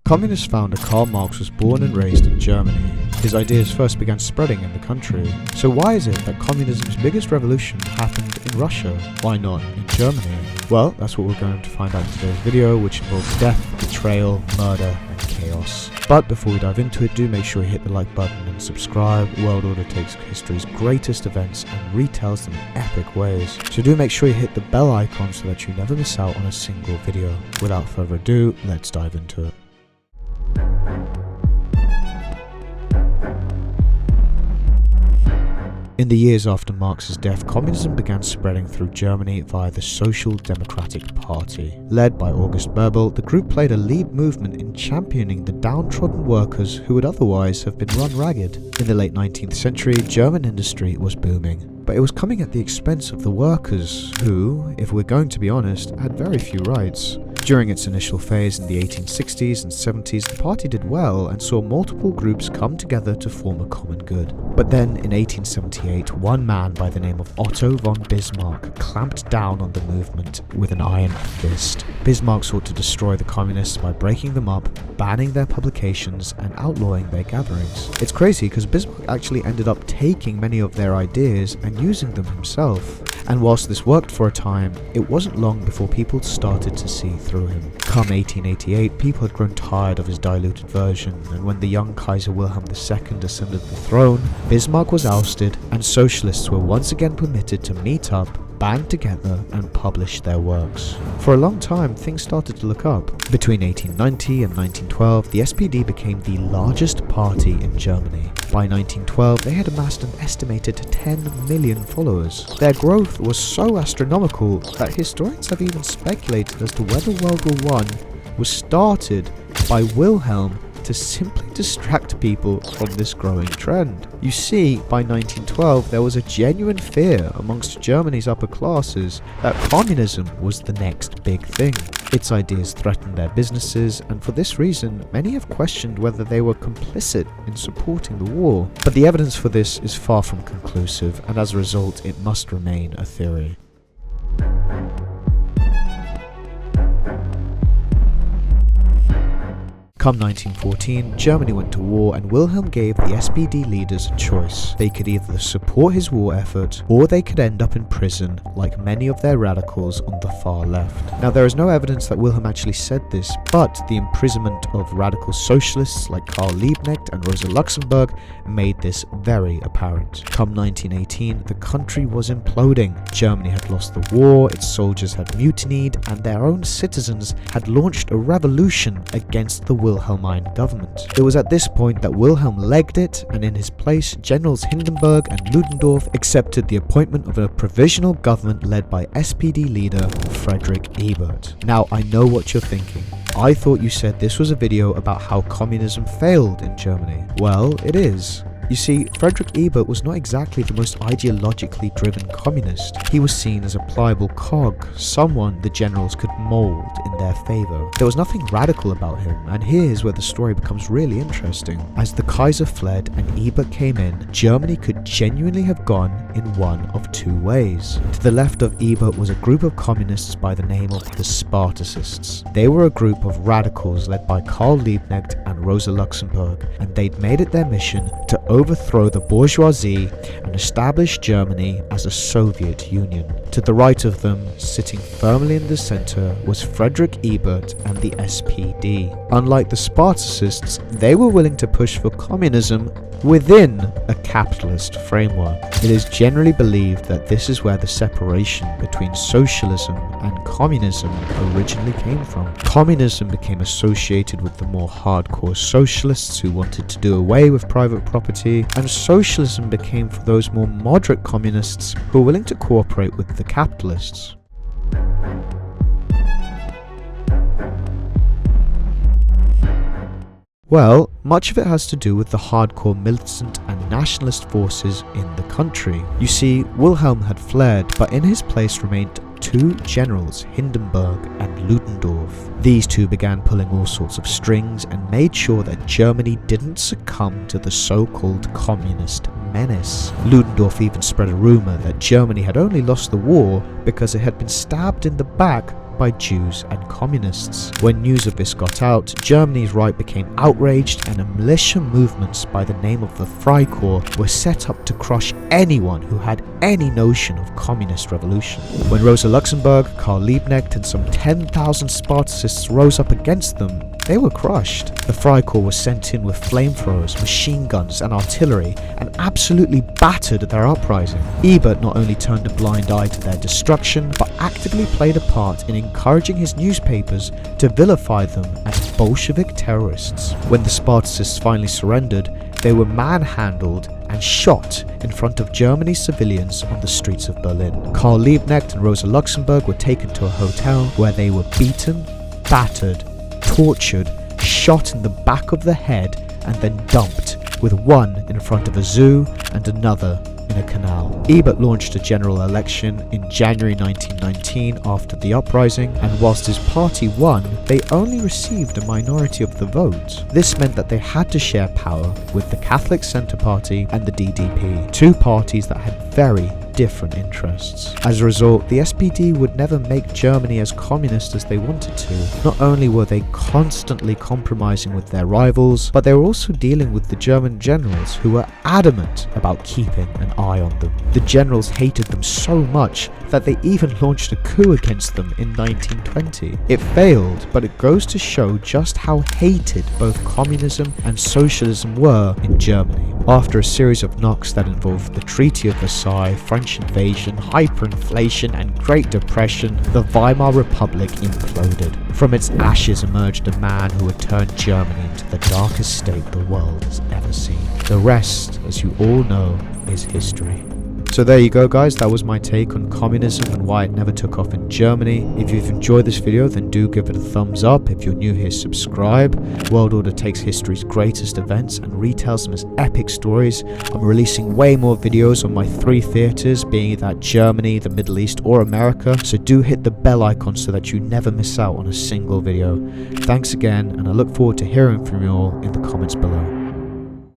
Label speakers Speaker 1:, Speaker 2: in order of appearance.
Speaker 1: Communist founder Karl Marx was born and raised in Germany. His ideas first began spreading in the country. So why is it that communism's biggest revolution happened in Russia? Why not in Germany? Well, that's what we're going to find out in today's video, which involves death, betrayal, murder, and chaos. But before we dive into it, do make sure you hit the like button and subscribe. World Order takes history's greatest events and retells them in epic ways. So do make sure you hit the bell icon so that you never miss out on a single video. Without further ado, let's dive into it. In the years after Marx's death, communism began spreading through Germany via the Social Democratic Party. Led by August Bebel, the group played a lead movement in championing the downtrodden workers who would otherwise have been run ragged. In the late 19th century, German industry was booming, but it was coming at the expense of the workers who, if we're going to be honest, had very few rights. During its initial phase in the 1860s and 70s, the party did well and saw multiple groups come together to form a common good. But then, in 1878, one man by the name of Otto von Bismarck clamped down on the movement with an iron fist. Bismarck sought to destroy the communists by breaking them up, banning their publications, and outlawing their gatherings. It's crazy because Bismarck actually ended up taking many of their ideas and using them himself. And whilst this worked for a time, it wasn't long before people started to see through him. Come 1888, people had grown tired of his diluted version, and when the young Kaiser Wilhelm II ascended the throne, Bismarck was ousted, and socialists were once again permitted to meet up, band together, and publish their works. For a long time, things started to look up. Between 1890 and 1912, the SPD became the largest party in Germany. By 1912, they had amassed an estimated 10 million followers. Their growth was so astronomical that historians have even speculated as to whether World War I was started by Wilhelm to simply distract people from this growing trend. You see, by 1912 there was a genuine fear amongst Germany's upper classes that communism was the next big thing. Its ideas threatened their businesses, and for this reason, many have questioned whether they were complicit in supporting the war. But the evidence for this is far from conclusive, and as a result, it must remain a theory. Come 1914, Germany went to war and Wilhelm gave the SPD leaders a choice. They could either support his war effort or they could end up in prison like many of their radicals on the far left. Now there is no evidence that Wilhelm actually said this, but the imprisonment of radical socialists like Karl Liebknecht and Rosa Luxembourg made this very apparent. Come 1918, the country was imploding. Germany had lost the war, its soldiers had mutinied, and their own citizens had launched a revolution against the Wilhelmine government. It was at this point that Wilhelm legged it, and in his place, Generals Hindenburg and Ludendorff accepted the appointment of a provisional government led by SPD leader Friedrich Ebert. Now, I know what you're thinking. I thought you said this was a video about how communism failed in Germany. Well, it is. You see, Friedrich Ebert was not exactly the most ideologically driven communist. He was seen as a pliable cog, someone the generals could mold in their favour. There was nothing radical about him, and here's where the story becomes really interesting. As the Kaiser fled and Ebert came in, Germany could genuinely have gone in one of two ways. To the left of Ebert was a group of communists by the name of the Spartacists. They were a group of radicals led by Karl Liebknecht and Rosa Luxembourg, and they'd made it their mission to overthrow the bourgeoisie and establish Germany as a Soviet Union. To the right of them, sitting firmly in the center, was Friedrich Ebert and the SPD. Unlike the Spartacists, they were willing to push for communism within a capitalist framework. It is generally believed that this is where the separation between socialism and communism originally came from. Communism became associated with the more hardcore socialists who wanted to do away with private property, and socialism became for those more moderate communists who were willing to cooperate with the capitalists. Well, much of it has to do with the hardcore militant and nationalist forces in the country. You see, Wilhelm had fled, but in his place remained two generals, Hindenburg and Ludendorff. These two began pulling all sorts of strings and made sure that Germany didn't succumb to the so-called communist menace. Ludendorff even spread a rumour that Germany had only lost the war because it had been stabbed in the back by Jews and communists. When news of this got out, Germany's right became outraged, and a militia movements by the name of the Freikorps were set up to crush anyone who had any notion of communist revolution. When Rosa Luxembourg, Karl Liebknecht and some 10,000 Spartacists rose up against them, they were crushed. The Freikorps was sent in with flamethrowers, machine guns and artillery and absolutely battered their uprising. Ebert not only turned a blind eye to their destruction, but actively played a part in encouraging his newspapers to vilify them as Bolshevik terrorists. When the Spartacists finally surrendered, they were manhandled and shot in front of Germany's civilians on the streets of Berlin. Karl Liebknecht and Rosa Luxembourg were taken to a hotel where they were beaten, battered, tortured, shot in the back of the head and then dumped, with one in front of a zoo and another in a canal. Ebert launched a general election in January 1919 after the uprising, and whilst his party won, they only received a minority of the vote. This meant that they had to share power with the Catholic Centre Party and the DDP, two parties that had very different interests. As a result, the SPD would never make Germany as communist as they wanted to. Not only were they constantly compromising with their rivals, but they were also dealing with the German generals who were adamant about keeping an eye on them. The generals hated them so much that they even launched a coup against them in 1920. It failed, but it goes to show just how hated both communism and socialism were in Germany. After a series of knocks that involved the Treaty of Versailles, French invasion, hyperinflation and Great Depression, the Weimar Republic imploded. From its ashes emerged a man who would turn Germany into the darkest state the world has ever seen. The rest, as you all know, is history. So there you go guys, that was my take on communism and why it never took off in Germany. If you've enjoyed this video, then do give it a thumbs up. If you're new here, subscribe. World Order takes history's greatest events and retells them as epic stories. I'm releasing way more videos on my 3 theatres, being that Germany, the Middle East or America, so do hit the bell icon so that you never miss out on a single video. Thanks again, and I look forward to hearing from you all in the comments below.